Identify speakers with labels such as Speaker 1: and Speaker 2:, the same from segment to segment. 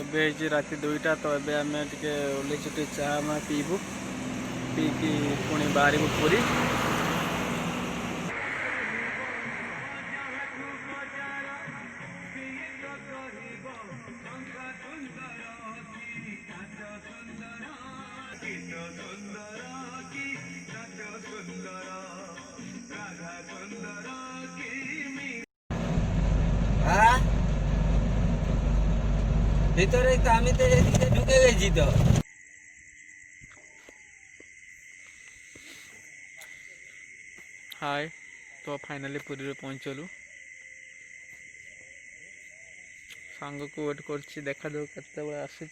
Speaker 1: ए राति 2टा तो ए आम टे ओल्लैचु चाह पीबू पीकी पुणी बाहर पुरी।
Speaker 2: ভিতরে তো আমি তো এদিকে ঢুকে গেছি তো।
Speaker 1: हाय तो फाइनली पुरी रे पहुँचलु सांग को वेट कर देखा दो केते बळे आसी।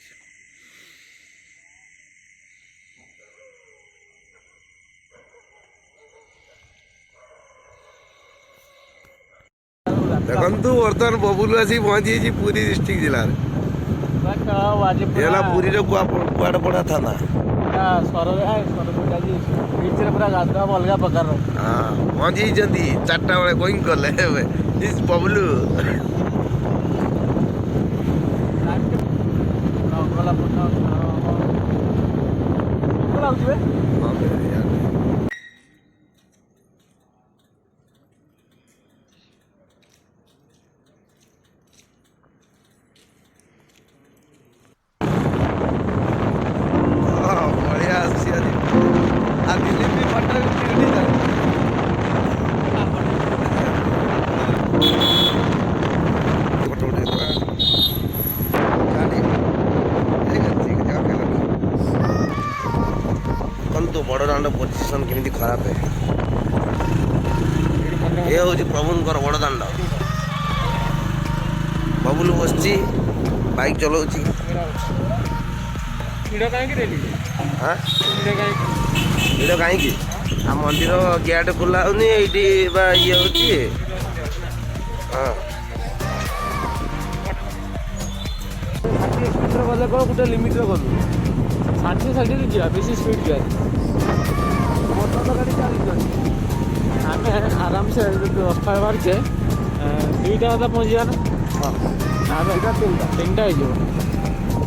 Speaker 3: देखु बर्तमान बबुलू आसी पहुंची पुरी डिस्ट्रिक्ट जिले पुरी कुआड़ पड़ा थाना
Speaker 1: पूरा गाधा अलग प्रकार
Speaker 3: हाँ पहुंची 4टा बेले गोइंग कले बबुलू बड़ दाण्ड पोजिशन केमी खराब है ये हूँ प्रभुंर बड़ दाण्ड बबुलू बस बाइक चलाऊ हाँ भिड़ कहीं आ मंदिर गेट खोला ये ये हाँ
Speaker 1: गले कौन गोटे लिमिट गलु 60 जा बेसी स्पीड जा मोटर गाड़ी चली आम आराम से 10टा बाहर के 2टा तो पहुँचा ना आम 3टा हो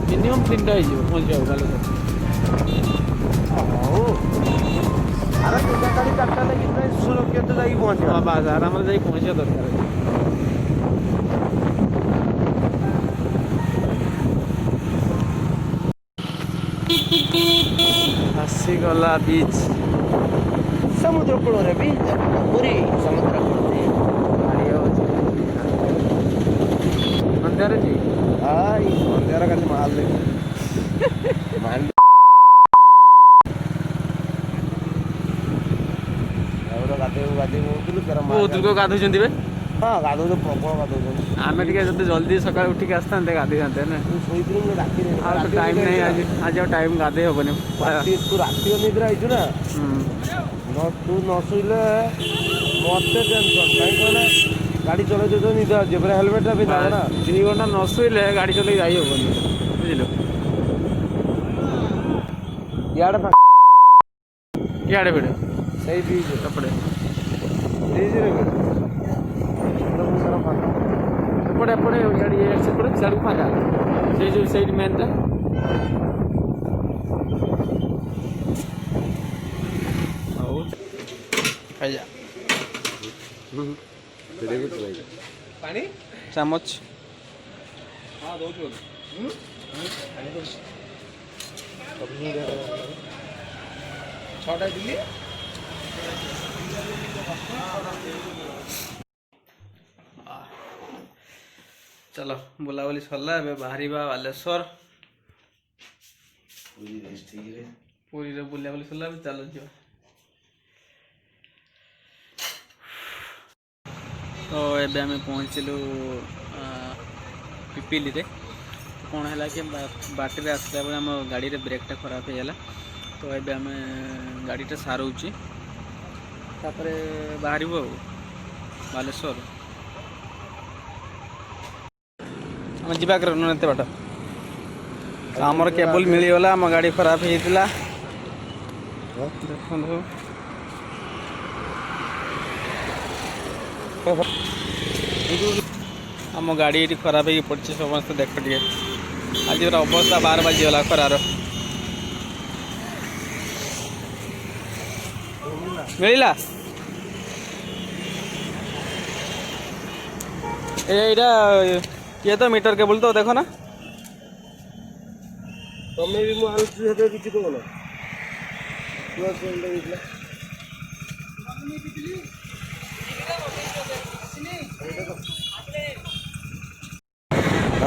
Speaker 1: मिनिमम 3टा हो पहुँचा बालेश्वर
Speaker 3: अरे 2टा गाड़ी 4टा लगे सुरक्षित जाकि पहुँचा
Speaker 1: हाँ बास आराम से पहुँचा दरकार आसीगला बीच
Speaker 3: समुद्र कूल बीच पुरी समुद्र कूल
Speaker 1: अंधार जी
Speaker 3: अंधार खाली माल
Speaker 1: गाधु
Speaker 3: हाँ गाधो प्रबल गाधो
Speaker 1: आम टे जल्दी सका उठिक आसता गाधे जाते ना टाइम नहीं आज टाइम गाधे हेनी
Speaker 3: तू राति निद्रा आई ना तू न शुले मत टेंशन कहीं कहना गाड़ी चल तो निद आज पूरा हेलमेट भी ना
Speaker 1: 2 घंटा न शुले गाड़ी चल जाई हेनी बुझल इे भिड़
Speaker 3: सही बीच
Speaker 1: एपटे
Speaker 3: ब्रिज
Speaker 1: एपटे एपटे सेपटे सियाड़ फाँका से जो सही मेनटा
Speaker 3: पानी
Speaker 1: चामच
Speaker 3: हाँ दो छटा दिल्ली
Speaker 1: चलो बुलाबुली सरला बाहर बालेश्वर पुरी रे बुलाबुली सरला चलो जा तो एबे आम पहुँचलु पिपिली रे कौन है कि बाटे आसला बेले आम गाड़ी रे ब्रेकटा खराब हो गला तो एबे आम गाड़ीटा सारूची तापरे बाहर बालेश्वर आम जा एत बाट आमर केबल मिलगला आम गाड़ी खराब होता देखो आम गाड़ी ये खराब हो पड़े समस्त देख टे आज अवस्था 12 बाजिगला खरार मिलला एटा ये तो मीटर केबल तो देखो ना
Speaker 3: तमें भी मुझे किसी कहो ना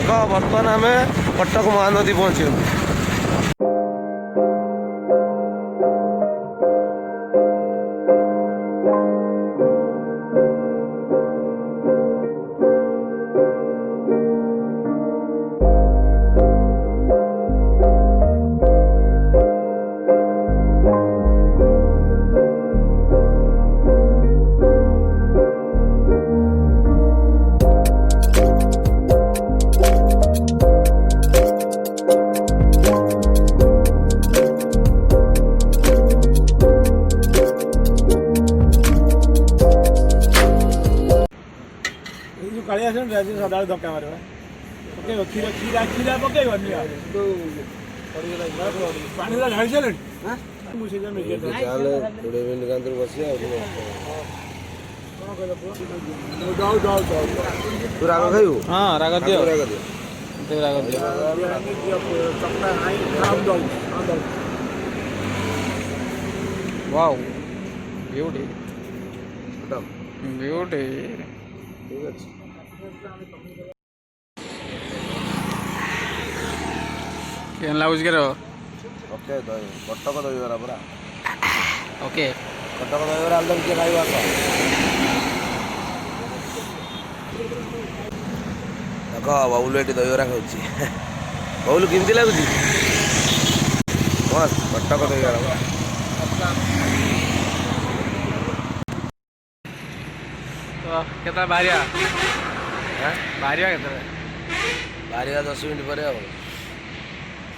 Speaker 3: देख बर्तमान आम कटक महानदी पहुँचे
Speaker 4: କାଳିଆ ଆସନ ରାଜୁ ସଦାବେଳେ ଧକ୍କା ମାରିବ ପକେଇବ କ୍ଷୀର କ୍ଷୀରା କ୍ଷୀରା ପକେଇବନି ପାଣିଟା ଢାଳି ସାରିଲେଣି ମୁଁ ସେଇଟା
Speaker 3: ଚାଲେ 20 ମିନିଟ୍ କାନ୍ତରୁ ବସିବା ଆଉ
Speaker 4: କ'ଣ କହିଲ ପୁଅ ଯାଉ ଯାଉ ଯାଉ
Speaker 3: ତୁ ରାଗ ଖାଇବୁ
Speaker 1: हाँ राग दियो
Speaker 3: ରାଗ ଦିଅ
Speaker 1: राग दियो
Speaker 4: ଚକଟା ଆଇ ଖାଉ ଯାଉ
Speaker 1: वाओ ब्यूटी
Speaker 3: ଖତମ
Speaker 1: ब्यूटी
Speaker 3: ଠିକ୍ ଅଛି
Speaker 1: केन लाଗୁଛି केरो
Speaker 3: ଓକେ କଟକ ଦହିବରା ପୁରା
Speaker 1: ओके
Speaker 3: କଟକ ଦହିବରା ଆଳୁଦମ୍ କିଏ ଖାଇବ ଆସ ଦେଖ ବାବୁଲୁ ଏଠି ଦହିବରା ଖାଉଛି ବାବୁଲୁ କେମିତି ଲାଗୁଛି ମସ୍ତ କଟକ ଦହିବରା ପୁରା
Speaker 1: तो केता बारिया
Speaker 3: ହାଁ
Speaker 1: बारिया केता
Speaker 3: ବାହାରିବା 10 ମିନିଟ୍ ପରେ ଆଉ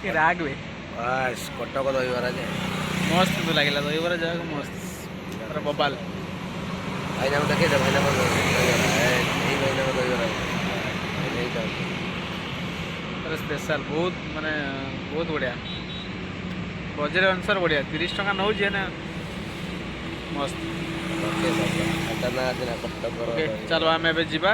Speaker 1: के राग बे
Speaker 3: ବାସ୍ କଟକ ଦହିବରା ଯେ
Speaker 1: मस्त तो लागला तो एबार जागा मस्त अरे बबाल
Speaker 3: ଭାଇନାଙ୍କୁ ଦେଖେଇଦେ ଭାଇନାଙ୍କ ଦହିବରା ଏଇ ଭାଇନାଙ୍କ ଦହିବରା ଏଇଟା
Speaker 1: अरे स्पेशल बहुत माने बहुत बढ़िया बजट अनुसार बढ़िया 30 टका नौ जे ना मस्त
Speaker 3: ଓକେ ଏଟା ନା ଦିନ କଟକର
Speaker 1: ओके चलो आमे एबे जीवा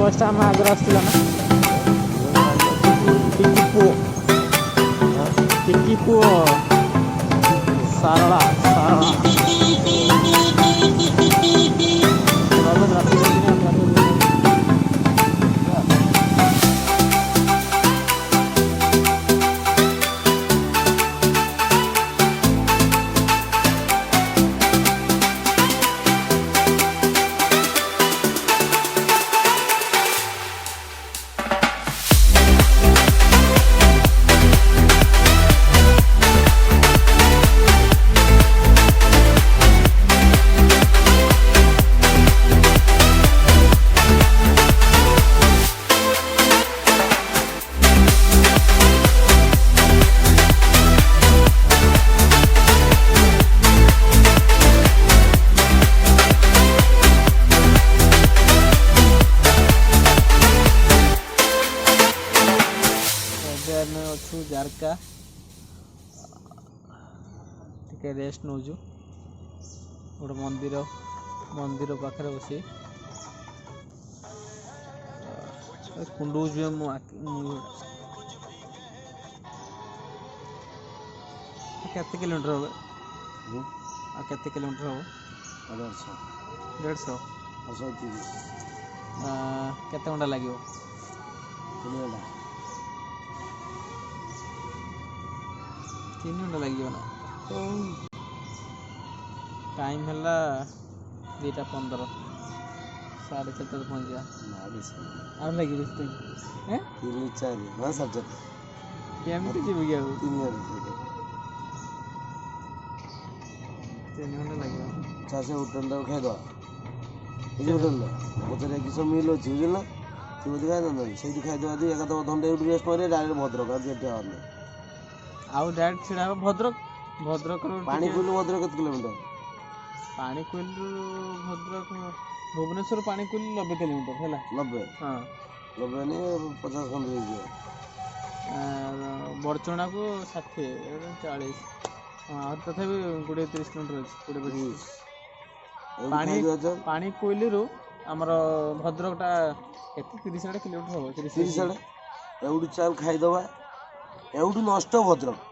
Speaker 1: बसटा आम आगे आसला ना टिकी पुओ सारला ଆମେ ଅଛୁ ଜାରକା ଟିକେ ରେଷ୍ଟ ନେଉଛୁ ଗୋଟେ ମନ୍ଦିର ପାଖରେ ବସି କୁଣ୍ଡଉଛି ମୁଁ କେତେ କିଲୋମିଟର ହବ ଆଉ କେତେ କିଲୋମିଟର ହବ 150 କେତେ ଘଣ୍ଟା ଲାଗିବ 3 ଘଣ୍ଟା ଲାଗିବ ନା ଟାଇମ୍ ହେଲା 2:15 4:30 ପହଞ୍ଚିବା ଆଉ ଲାଗିବ ବେଶୀ କେମିତି ଯିବୁ କି ଆଉ 3 ଘଣ୍ଟା ଲାଗିବ
Speaker 3: ଚାଷେ ହୋଟେଲଟା ଖାଇଦେବା ଏଇ ହୋଟେଲଟା ପଚାରେ କିସ ମିଲ୍ ଅଛି ବୁଝିଲ ନା ତୁ ବୋଧେ ଖାଇଦେବ ସେଇଠି ଖାଇଦେବା ଯଦି ଏକାଥରେ ଅଧଘଣ୍ଟା ଏଇଠୁ ରେଷ୍ଟ ମାରିବା ଡାଇରେକ୍ଟ ଭଦ୍ରକ ଆଉ ସେଠି ହବନି
Speaker 1: ଆଉ ଡାଇରେକ୍ଟ ଛିଡ଼ା ହେବ ଭଦ୍ରକରୁ
Speaker 3: ପାଣି କୋଇଲୁ ଭଦ୍ରକ କେତେ କିଲୋମିଟର
Speaker 1: ପାଣି କୋଇଲରୁ ଭଦ୍ରକ ଭୁବନେଶ୍ୱର ପାଣି କୋଇଲ 90 କିଲୋମିଟର ହେଲା
Speaker 3: 90
Speaker 1: ହଁ
Speaker 3: 90 ନି 50 ଖଣ୍ଡେ ହେଇଯିବ
Speaker 1: ବଡ଼ଚଣାକୁ 60 40 ହଁ ଆହୁରି ତଥାପି 20-30 କିଲୋମିଟର ଅଛି 20-25 ପାଣି କୋଇଲିରୁ ଆମର ଭଦ୍ରକଟା କେତେ 30 କିଲୋମିଟର ହେବ 30
Speaker 3: ଏଉଠୁ ଚାଲ ଖାଇଦେବା ଏଉଠୁ ନଷ୍ଟ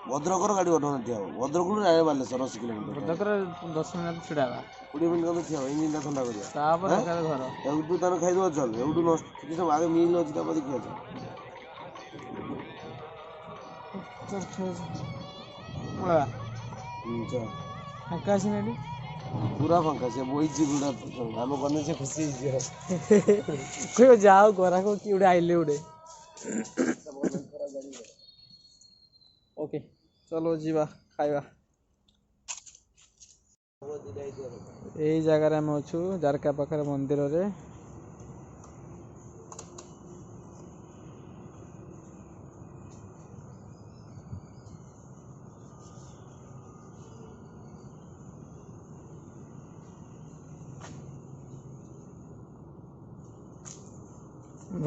Speaker 3: ଭଦ୍ରକର ଗାଡ଼ି ଅଟୋମେଟିକ୍ ଠିଆ ହେବ ଭଦ୍ରକରୁ ବାଲେଶ୍ୱର 80 କିଲୋମିଟର
Speaker 1: ଭଦ୍ରକରେ 10 ମିନିଟ୍ ଛିଡ଼ା ହେବା
Speaker 3: 20 ମିନିଟ୍ ଖଣ୍ଡେ ଠିଆ ହେବ ଇଞ୍ଜିନ୍ଟା ଥଣ୍ଡା କରିବା
Speaker 1: ତାପରେ ଘର
Speaker 3: ଏଉଠୁ ତାର ଖାଇଦେବା ଚାଲ ଏଉଠୁ ନଷ୍ଟ କିଛି ଆଗେ ମିଲ୍ ଅଛି ତାପରେ ଦେଖିବା
Speaker 1: ଫାଙ୍କା ଅଛି ନା
Speaker 3: ପୁରା ଫାଙ୍କା ସେ ବହିଛି ଗୁଡ଼ା ଆମେ ଗଲେ ସେ ଖୁସି ହେଇଯିବ
Speaker 1: କହିବ ଯାଉ ଗରାକ କି ଗୋଟେ ଆଇଲେ ଗୋଟେ ଓକେ ଚलो ଯିବା ଖାଇବା ଏଇ ଜାଗାରେ ଆମେ ଅଛୁ ଜାରକା ପାଖରେ ମନ୍ଦିରରେ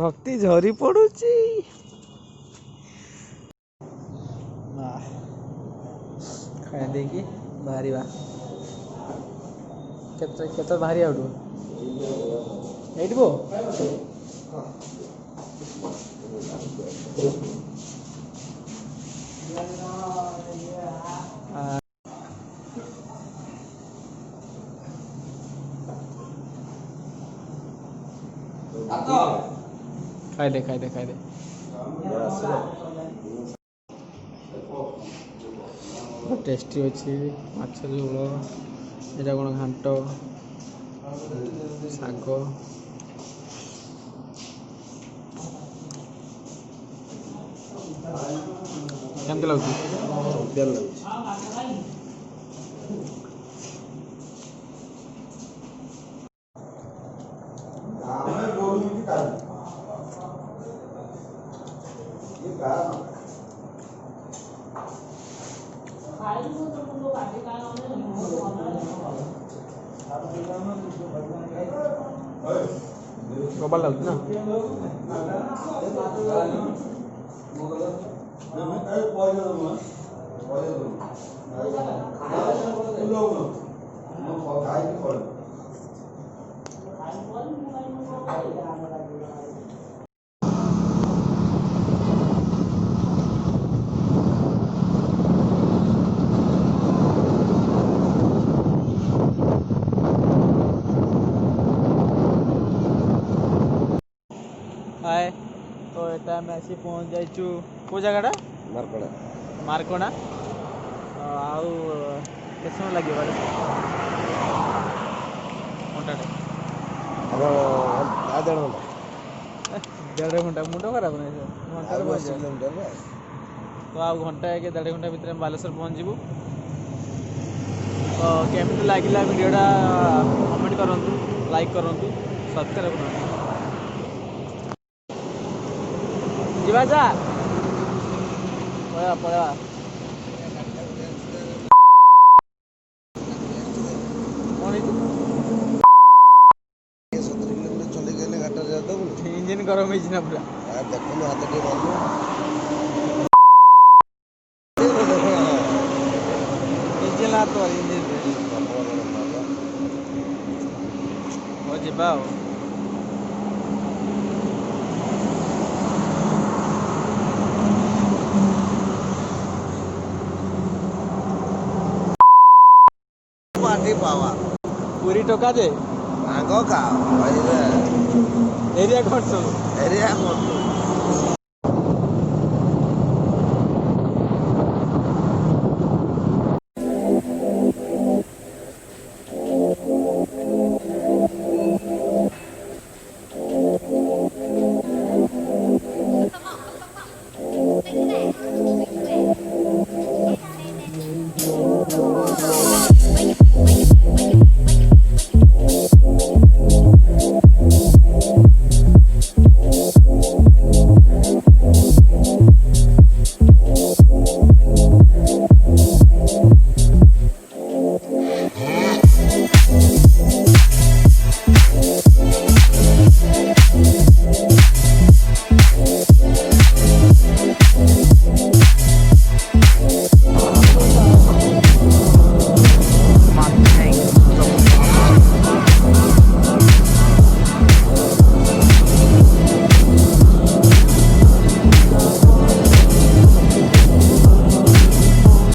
Speaker 1: ଭକ୍ତି ଝରି ପଡୁଛି ଖାଇ ଦେଇକି ବାହାରିବା କେତେ ବାହାରିବା ଏଠୁ ଏଇଠି ବୋ ଖାଇଦେ ଟେଷ୍ଟି ଅଛି ମାଛ ଝୋଳ ଏଇଟା କ'ଣ ଘାଣ୍ଟ ଶାଗ କେମିତି ଲାଗୁଛି ଭଲ ଲାଗୁଛି ନା हाय तो एटा में आसी पहुँच जाइचु को जगह मारकोड़ा आउ केते समय लगे बारे घंटाटे डेढ़ घंटा मुंड खराब नहीं घंटा तो आ घंटा के 1.5 घंटा भितर बालेश्वर पहुँच जीवु तो केमती लगिला वीडियोटा कमेंट करंतु लाइक करंतु सब्सक्राइब करंतु जीवा जा पड़ा इंजिन गरम हो पूरा
Speaker 3: देखो हाथ
Speaker 1: ନା ତ ହଉ ଯିବା ଆଉ
Speaker 3: ପାର୍ଟି ପାवा
Speaker 1: ପୁରୀ ଟୋକା ଯେ
Speaker 3: ଆଗ କା ଭାଇରେ
Speaker 1: ଏରିଆ କ'ଣ ସବୁ
Speaker 3: ଏରିଆ କରୁଛୁ